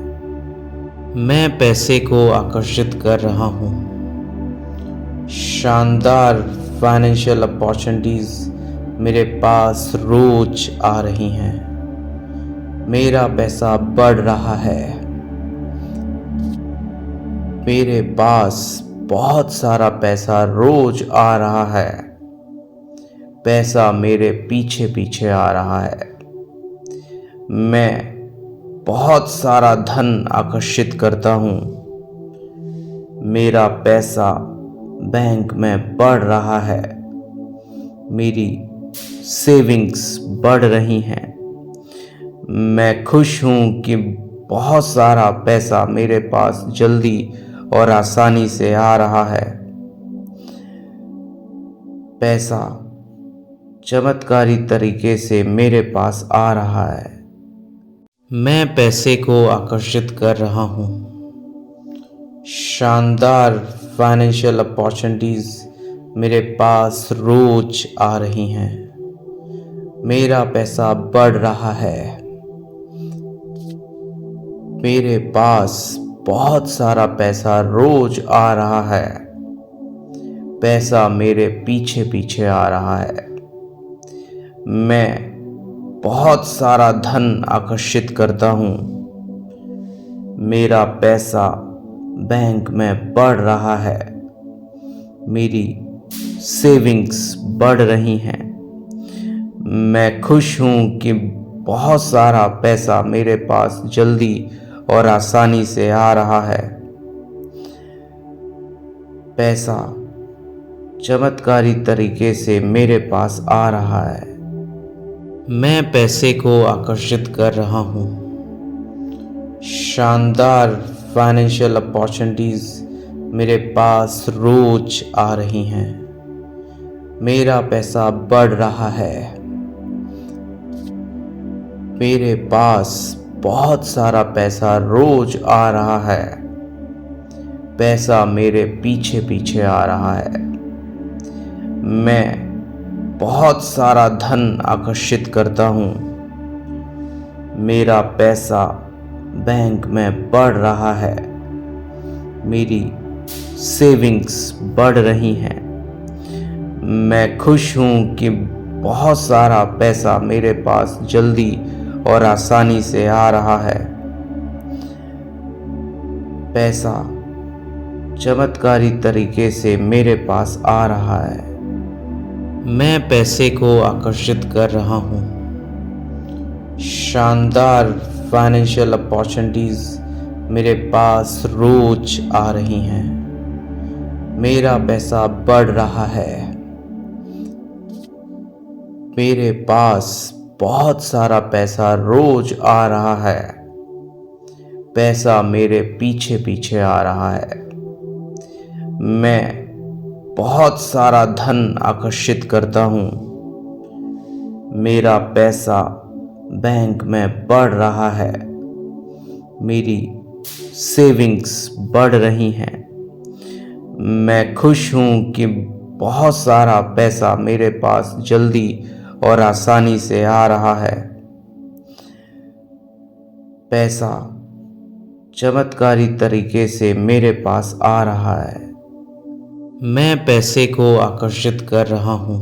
मैं पैसे को आकर्षित कर रहा हूँ। शानदार फाइनेंशियल अपॉर्चुनिटीज़ मेरे पास रोज आ रही हैं। मेरा पैसा बढ़ रहा है। मेरे पास बहुत सारा पैसा रोज आ रहा है। पैसा मेरे पीछे पीछे आ रहा है। मैं बहुत सारा धन आकर्षित करता हूँ। मेरा पैसा बैंक में बढ़ रहा है। मेरी सेविंग्स बढ़ रही हैं। मैं खुश हूँ कि बहुत सारा पैसा मेरे पास जल्दी और आसानी से आ रहा है। पैसा चमत्कारी तरीके से मेरे पास आ रहा है। मैं पैसे को आकर्षित कर रहा हूँ। शानदार फाइनेंशियल अपॉर्चुनिटीज मेरे पास रोज आ रही हैं। मेरा पैसा बढ़ रहा है। मेरे पास बहुत सारा पैसा रोज आ रहा है। पैसा मेरे पीछे पीछे आ रहा है। मैं बहुत सारा धन आकर्षित करता हूँ। मेरा पैसा बैंक में बढ़ रहा है। मेरी सेविंग्स बढ़ रही हैं। मैं खुश हूँ कि बहुत सारा पैसा मेरे पास जल्दी और आसानी से आ रहा है। पैसा चमत्कारी तरीके से मेरे पास आ रहा है। मैं पैसे को आकर्षित कर रहा हूँ। शानदार फाइनेंशियल अपॉर्चुनिटीज मेरे पास रोज आ रही हैं। मेरा पैसा बढ़ रहा है। मेरे पास बहुत सारा पैसा रोज आ रहा है। पैसा मेरे पीछे पीछे आ रहा है। मैं बहुत सारा धन आकर्षित करता हूँ। मेरा पैसा बैंक में बढ़ रहा है। मेरी सेविंग्स बढ़ रही हैं। मैं खुश हूँ कि बहुत सारा पैसा मेरे पास जल्दी और आसानी से आ रहा है। पैसा चमत्कारी तरीके से मेरे पास आ रहा है। मैं पैसे को आकर्षित कर रहा हूँ। शानदार फाइनेंशियल अपॉर्चुनिटीज मेरे पास रोज आ रही हैं। मेरा पैसा बढ़ रहा है। मेरे पास बहुत सारा पैसा रोज आ रहा है। पैसा मेरे पीछे पीछे आ रहा है। मैं बहुत सारा धन आकर्षित करता हूँ। मेरा पैसा बैंक में बढ़ रहा है। मेरी सेविंग्स बढ़ रही हैं। मैं खुश हूँ कि बहुत सारा पैसा मेरे पास जल्दी और आसानी से आ रहा है। पैसा चमत्कारी तरीके से मेरे पास आ रहा है। मैं पैसे को आकर्षित कर रहा हूँ।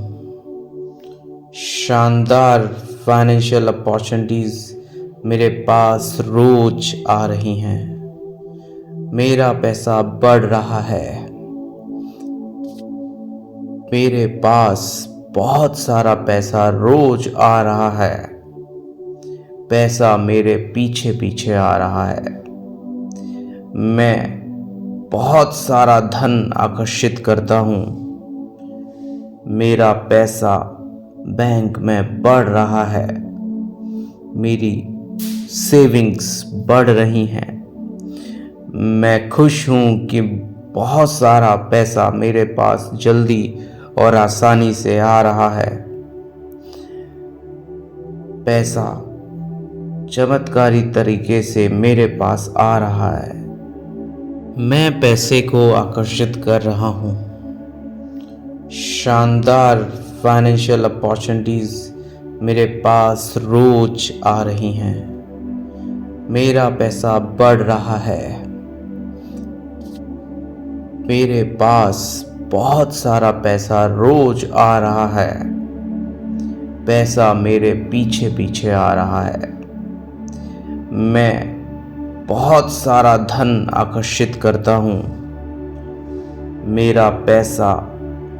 शानदार फाइनेंशियल अपॉर्चुनिटीज मेरे पास रोज आ रही हैं। मेरा पैसा बढ़ रहा है। मेरे पास बहुत सारा पैसा रोज आ रहा है। पैसा मेरे पीछे पीछे आ रहा है। मैं बहुत सारा धन आकर्षित करता हूँ। मेरा पैसा बैंक में बढ़ रहा है। मेरी सेविंग्स बढ़ रही हैं। मैं खुश हूँ कि बहुत सारा पैसा मेरे पास जल्दी और आसानी से आ रहा है। पैसा चमत्कारी तरीके से मेरे पास आ रहा है। मैं पैसे को आकर्षित कर रहा हूँ। शानदार फाइनेंशियल अपॉर्चुनिटीज मेरे पास रोज आ रही हैं। मेरा पैसा बढ़ रहा है। मेरे पास बहुत सारा पैसा रोज आ रहा है। पैसा मेरे पीछे पीछे आ रहा है। मैं बहुत सारा धन आकर्षित करता हूँ। मेरा पैसा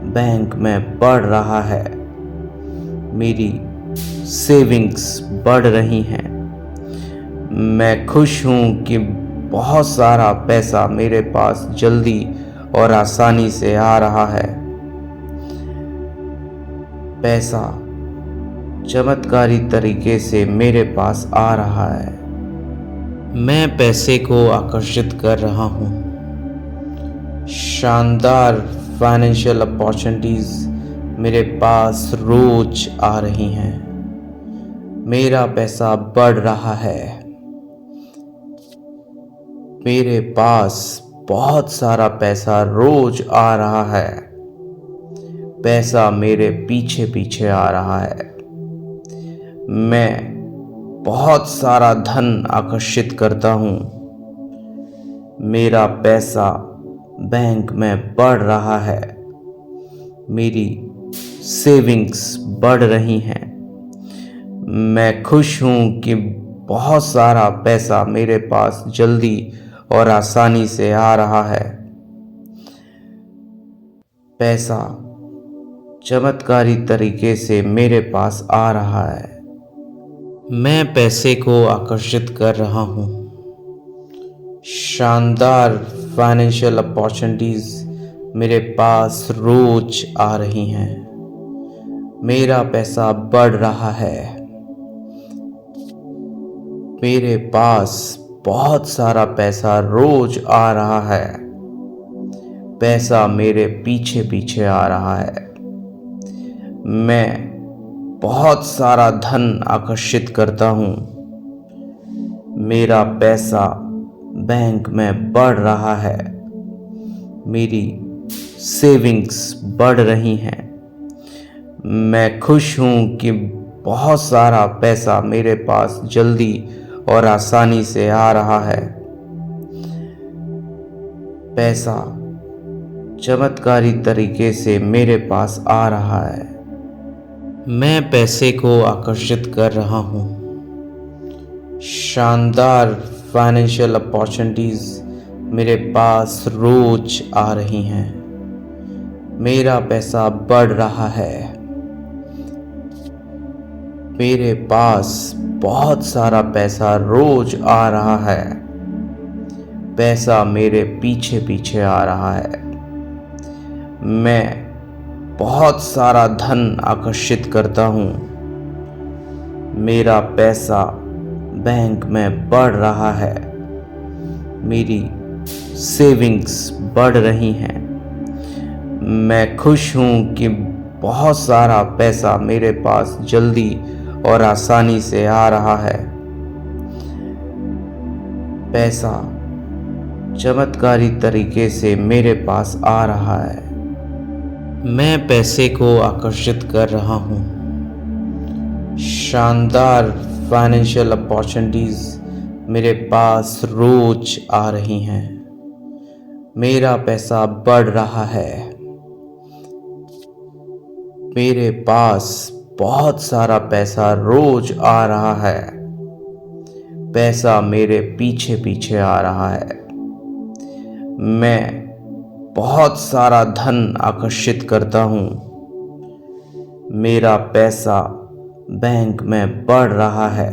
बैंक में बढ़ रहा है। मेरी सेविंग्स बढ़ रही हैं। मैं खुश हूँ कि बहुत सारा पैसा मेरे पास जल्दी और आसानी से आ रहा है। पैसा चमत्कारी तरीके से मेरे पास आ रहा है। मैं पैसे को आकर्षित कर रहा हूँ। शानदार फाइनेंशियल अपॉर्चुनिटीज मेरे पास रोज आ रही हैं। मेरा पैसा बढ़ रहा है। मेरे पास बहुत सारा पैसा रोज आ रहा है। पैसा मेरे पीछे पीछे आ रहा है। मैं बहुत सारा धन आकर्षित करता हूँ। मेरा पैसा बैंक में बढ़ रहा है। मेरी सेविंग्स बढ़ रही हैं। मैं खुश हूँ कि बहुत सारा पैसा मेरे पास जल्दी और आसानी से आ रहा है। पैसा चमत्कारी तरीके से मेरे पास आ रहा है। मैं पैसे को आकर्षित कर रहा हूँ। शानदार फाइनेंशियल अपॉर्चुनिटीज मेरे पास रोज आ रही हैं। मेरा पैसा बढ़ रहा है। मेरे पास बहुत सारा पैसा रोज आ रहा है। पैसा मेरे पीछे पीछे आ रहा है। मैं बहुत सारा धन आकर्षित करता हूँ। मेरा पैसा बैंक में बढ़ रहा है। मेरी सेविंग्स बढ़ रही हैं। मैं खुश हूँ कि बहुत सारा पैसा मेरे पास जल्दी और आसानी से आ रहा है। पैसा चमत्कारी तरीके से मेरे पास आ रहा है। मैं पैसे को आकर्षित कर रहा हूँ। शानदार फाइनेंशियल अपॉर्चुनिटीज मेरे पास रोज आ रही हैं। मेरा पैसा बढ़ रहा है। मेरे पास बहुत सारा पैसा रोज आ रहा है। पैसा मेरे पीछे पीछे आ रहा है। मैं बहुत सारा धन आकर्षित करता हूँ। मेरा पैसा बैंक में बढ़ रहा है। मेरी सेविंग्स बढ़ रही हैं। मैं खुश हूँ कि बहुत सारा पैसा मेरे पास जल्दी और आसानी से आ रहा है। पैसा चमत्कारी तरीके से मेरे पास आ रहा है। मैं पैसे को आकर्षित कर रहा हूँ। शानदार फाइनेंशियल अपॉर्चुनिटीज मेरे पास रोज आ रही हैं। मेरा पैसा बढ़ रहा है। मेरे पास बहुत सारा पैसा रोज आ रहा है। पैसा मेरे पीछे पीछे आ रहा है। मैं बहुत सारा धन आकर्षित करता हूँ। मेरा पैसा बैंक में बढ़ रहा है।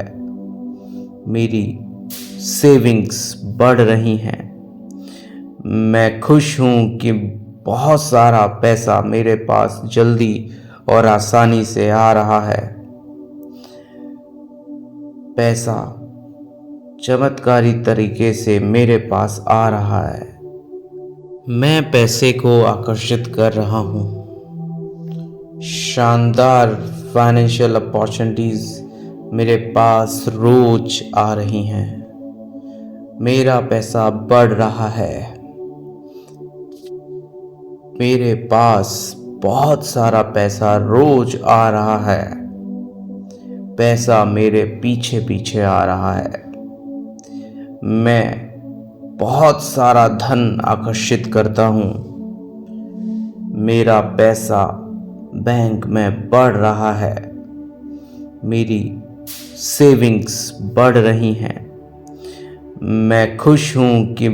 मेरी सेविंग्स बढ़ रही हैं। मैं खुश हूँ कि बहुत सारा पैसा मेरे पास जल्दी और आसानी से आ रहा है। पैसा चमत्कारी तरीके से मेरे पास आ रहा है। मैं पैसे को आकर्षित कर रहा हूँ। शानदार फाइनेंशियल अपॉर्चुनिटीज मेरे पास रोज आ रही हैं। मेरा पैसा बढ़ रहा है। मेरे पास बहुत सारा पैसा रोज आ रहा है। पैसा मेरे पीछे पीछे आ रहा है। मैं बहुत सारा धन आकर्षित करता हूँ। मेरा पैसा बैंक में बढ़ रहा है। मेरी सेविंग्स बढ़ रही हैं। मैं खुश हूँ कि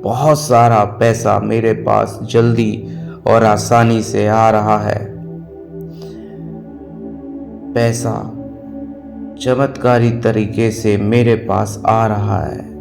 बहुत सारा पैसा मेरे पास जल्दी और आसानी से आ रहा है। पैसा चमत्कारी तरीके से मेरे पास आ रहा है।